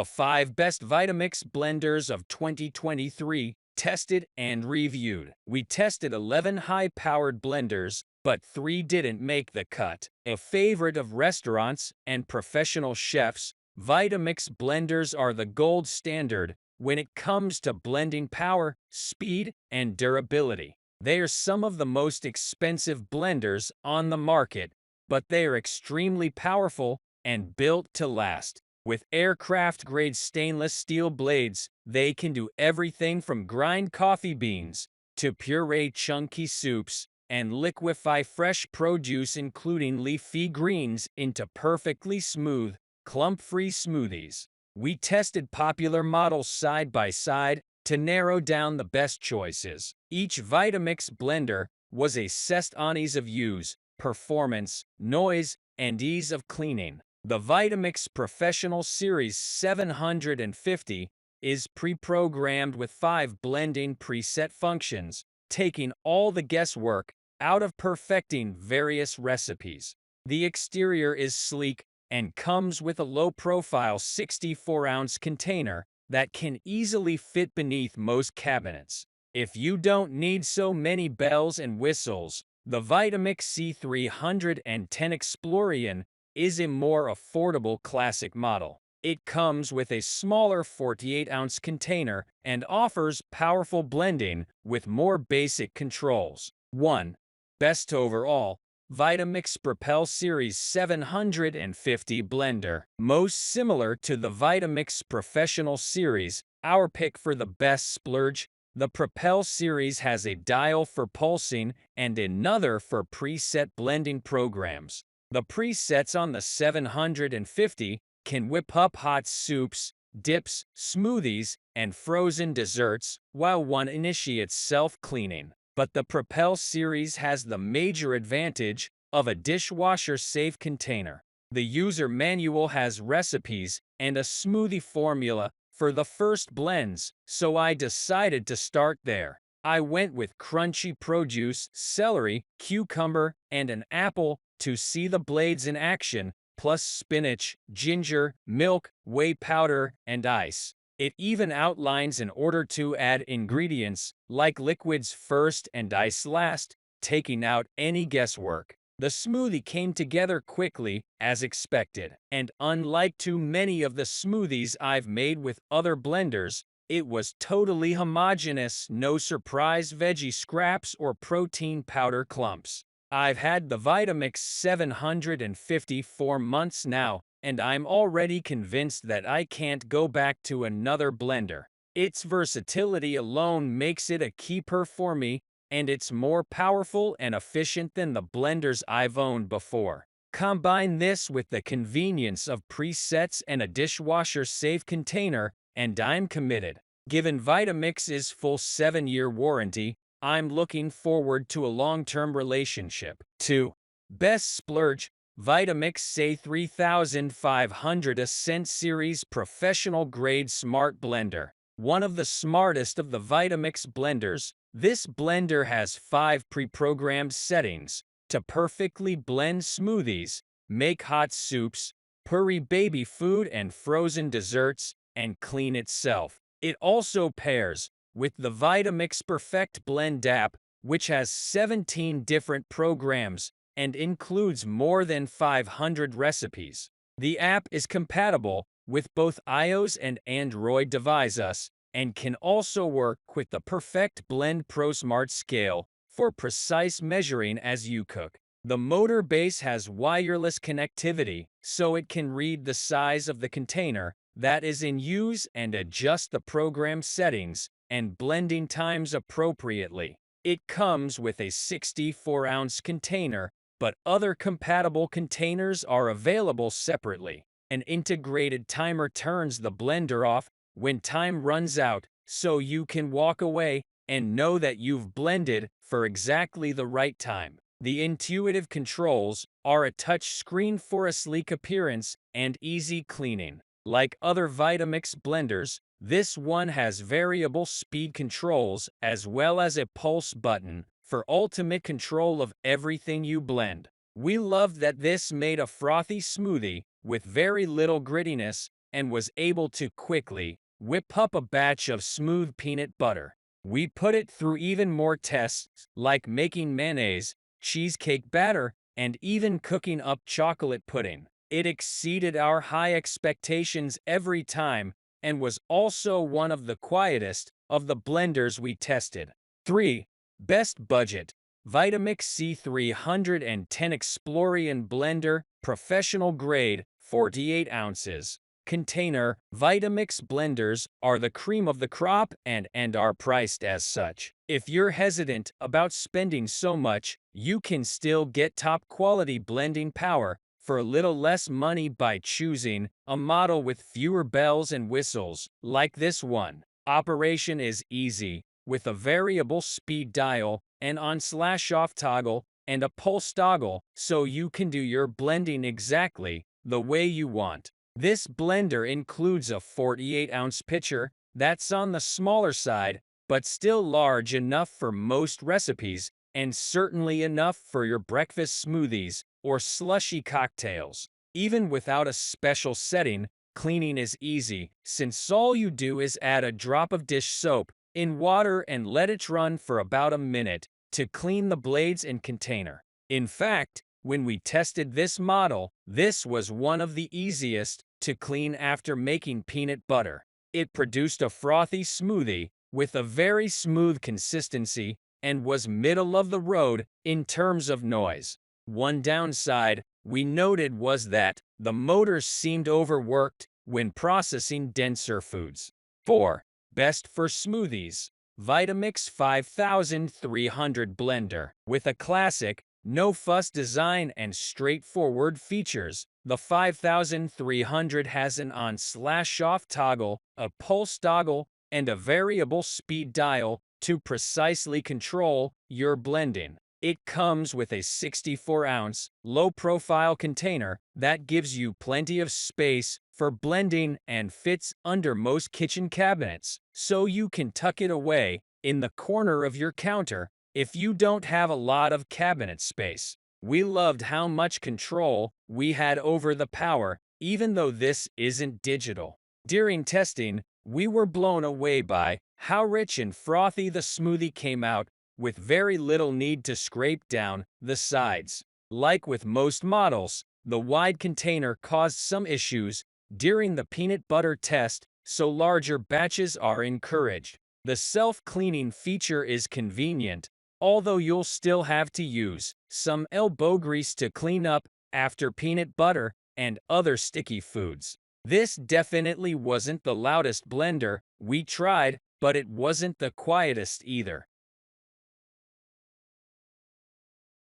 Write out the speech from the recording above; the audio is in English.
The 5 best Vitamix blenders of 2023, tested and reviewed. We tested 11 high-powered blenders, but 3 didn't make the cut. A favorite of restaurants and professional chefs, Vitamix blenders are the gold standard when it comes to blending power, speed, and durability. They are some of the most expensive blenders on the market, but they are extremely powerful and built to last. With aircraft-grade stainless steel blades, they can do everything from grind coffee beans to puree chunky soups and liquefy fresh produce including leafy greens into perfectly smooth, clump-free smoothies. We tested popular models side by side to narrow down the best choices. Each Vitamix blender was assessed on ease of use, performance, noise, and ease of cleaning. The Vitamix Professional Series 750 is pre-programmed with 5 blending preset functions, taking all the guesswork out of perfecting various recipes. The exterior is sleek and comes with a low-profile 64-ounce container that can easily fit beneath most cabinets. If you don't need so many bells and whistles, the Vitamix C310 Explorian is a more affordable classic model. It comes with a smaller 48-ounce container and offers powerful blending with more basic controls. 1. Best overall, Vitamix Professional Series 750 blender. Most similar to the Vitamix Professional Series, our pick for the best splurge, the Professional Series has a dial for pulsing and another for preset blending programs. The presets on the 750 can whip up hot soups, dips, smoothies, and frozen desserts, while one initiates self-cleaning. But the Professional Series has the major advantage of a dishwasher-safe container. The user manual has recipes and a smoothie formula for the first blends, so I decided to start there. I went with crunchy produce, celery, cucumber, and an apple to see the blades in action, plus spinach, ginger, milk, whey powder, and ice. It even outlines in order to add ingredients, like liquids first and ice last, taking out any guesswork. The smoothie came together quickly, as expected, and unlike too many of the smoothies I've made with other blenders, it was totally homogeneous, no surprise veggie scraps or protein powder clumps. I've had the Vitamix 750 for months now, and I'm already convinced that I can't go back to another blender. Its versatility alone makes it a keeper for me, and it's more powerful and efficient than the blenders I've owned before. Combine this with the convenience of presets and a dishwasher-safe container, and I'm committed. Given Vitamix's full 7-year warranty, I'm looking forward to a long-term relationship. 2. Best splurge, Vitamix A3500 Ascent Series Professional Grade Smart Blender. One of the smartest of the Vitamix blenders, this blender has 5 pre-programmed settings to perfectly blend smoothies, make hot soups, puree baby food and frozen desserts, and clean itself. It also pairs with the Vitamix Perfect Blend app, which has 17 different programs and includes more than 500 recipes. The app is compatible with both iOS and Android devices and can also work with the Perfect Blend Pro Smart Scale for precise measuring as you cook. The motor base has wireless connectivity, so it can read the size of the container that is in use and adjust the program settings and blending times appropriately. It comes with a 64-ounce container, but other compatible containers are available separately. An integrated timer turns the blender off when time runs out, so you can walk away and know that you've blended for exactly the right time. The intuitive controls are a touch screen for a sleek appearance and easy cleaning. Like other Vitamix blenders, this one has variable speed controls as well as a pulse button for ultimate control of everything you blend. We loved that this made a frothy smoothie with very little grittiness, and was able to quickly whip up a batch of smooth peanut butter. We put it through even more tests, like making mayonnaise, cheesecake batter, and even cooking up chocolate pudding. It exceeded our high expectations every time and was also one of the quietest of the blenders we tested. 3. Best Budget Vitamix C310 Explorian Blender, Professional Grade, 48 ounces. Container. Vitamix blenders are the cream of the crop and are priced as such. If you're hesitant about spending so much, you can still get top quality blending power for a little less money by choosing a model with fewer bells and whistles, like this one. Operation is easy, with a variable speed dial, an on/off toggle, and a pulse toggle, so you can do your blending exactly the way you want. This blender includes a 48-ounce pitcher that's on the smaller side, but still large enough for most recipes, and certainly enough for your breakfast smoothies or slushy cocktails. Even without a special setting, cleaning is easy, since all you do is add a drop of dish soap in water and let it run for about a minute to clean the blades and container. In fact, when we tested this model, this was one of the easiest to clean after making peanut butter. It produced a frothy smoothie with a very smooth consistency and was middle of the road in terms of noise. One downside we noted was that the motors seemed overworked when processing denser foods. 4. Best for Smoothies Vitamix 5300 Blender. With a classic, no-fuss design and straightforward features, the 5300 has an on/off toggle, a pulse toggle, and a variable speed dial to precisely control your blending. It comes with a 64-ounce, low-profile container that gives you plenty of space for blending and fits under most kitchen cabinets, so you can tuck it away in the corner of your counter if you don't have a lot of cabinet space. We loved how much control we had over the power, even though this isn't digital. During testing, we were blown away by how rich and frothy the smoothie came out, with very little need to scrape down the sides. Like with most models, the wide container caused some issues during the peanut butter test, so larger batches are encouraged. The self-cleaning feature is convenient, although you'll still have to use some elbow grease to clean up after peanut butter and other sticky foods. This definitely wasn't the loudest blender we tried, but it wasn't the quietest either.